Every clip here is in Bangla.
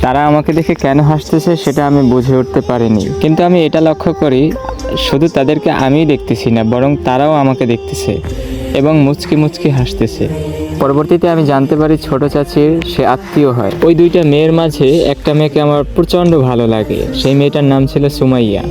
তারা আমাকে দেখে কেন হাসতেছে সেটা আমি বুঝে উঠতে পারিনি, কিন্তু আমি এটা লক্ষ্য করি শুধু তাদেরকে আমিই দেখতেছি না, বরং তারাও আমাকে দেখতেছে এবং মুচকি মুচকি হাসতেছে। পরবর্তীতে আমি জানতে পারি ছোট চাচির সে আত্মীয় হয়। ওই দুইটা মেয়ের মাঝে একটা মেয়েকে আমার প্রচণ্ড ভালো লাগে, সেই মেয়েটার নাম ছিল সুমাইয়া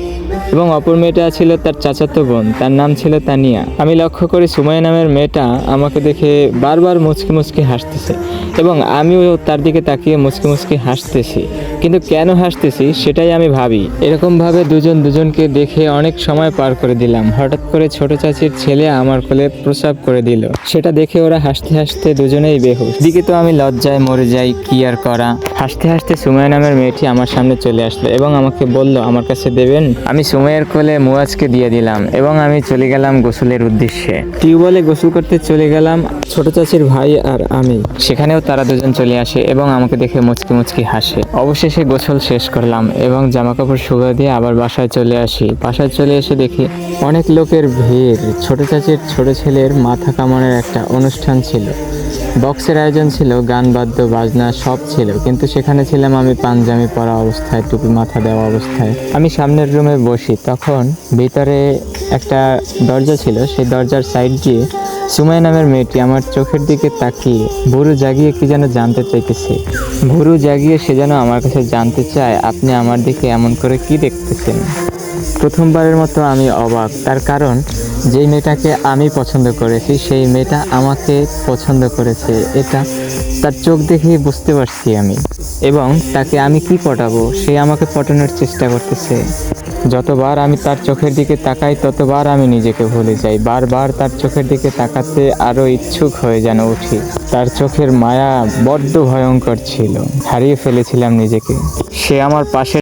এবং অপর মেয়েটা ছিল তার চাচাতো বোন, তার নাম ছিল তানিয়া। আমি লক্ষ্য করি সুমাইয়া নামের মেয়েটা আমাকে দেখে বারবার মুচকি মুচকি হাসতেছে এবং আমিও তার দিকে তাকিয়ে মুচকি মুচকি হাসতেছি, কিন্তু কেন হাসতেছি সেটাই আমি ভাবি। এরকমভাবে দুজন দুজনকে দেখে অনেক সময় পার করে দিলাম। হঠাৎ করে ছোট চাচির ছেলে আমার কোলে প্রস্রাব করে দিল, সেটা দেখে ওরা হাসতে হাসতে দুজনেই বেহুশ। দিকে তো আমি লজ্জায় মরে যাই, কি আর করা। হাসতে হাসতে সুমাইয়া নামের মেয়েটি আমার সামনে চলে আসলো এবং আমাকে বলল আমার কাছে দেবেন। আমি সুমাইয়ার কোলে মুয়াজকে দিয়ে দিলাম এবং আমি চলে গেলাম গোসলের উদ্দেশ্যে। টিউবওয়েলে গোসল করতে চলে গেলাম ছোট চাচির ভাই আর আমি। সেখানেও তারা দুজন চলে আসে এবং আমাকে দেখে মুচকি মুচকি হাসে। অবশেষে গোসল শেষ করলাম এবং জামা কাপড় শুকিয়ে দিয়ে আবার বাসায় চলে আসি। বাসায় চলে এসে দেখি অনেক লোকের ভিড়। ছোট চাচির ছোট ছেলের মাথা কামানোর একটা অনুষ্ঠান ছিল, বক্সের আয়োজন ছিল, গান বাদ্য বাজনা সব ছিল, কিন্তু সেখানে ছিলাম আমি পাঞ্জাবি পরা অবস্থায়, টুপি মাথা দেওয়া অবস্থায়। আমি সামনের রুমে বসি, তখন ভিতরে একটা দরজা ছিল, সেই দরজার সাইড দিয়ে সুমাইয়া নামের মেয়েটি আমার চোখের দিকে তাকিয়ে ভুরু জাগিয়ে কি যেন জানতে চাইতেছে। ভুরু জাগিয়ে সে যেন আমার কাছে জানতে চায়, আপনি আমার দিকে এমন করে কি দেখতেছেন? প্রথমবারের মতো আমি অবাক, তার কারণ যেই মেয়েটাকে আমি পছন্দ করেছি সেই মেয়েটা আমাকে পছন্দ করেছে, এটা তার চোখ দেখেই বুঝতে পারছি আমি। এবং তাকে আমি কি পটাবো, সে আমাকে পটানোর চেষ্টা করতেছে। যতবার আমি তার চোখের দিকে তাকাই ততবার আমি নিজেকে ভুলে যাই। বারবার তার চোখের দিকে তাকাতে আরও ইচ্ছুক হয়ে যেন উঠি। তার চোখের মায়া বড্ড ভয়ঙ্কর ছিল, হারিয়ে ফেলেছিলাম নিজেকে। সে আমার পাশে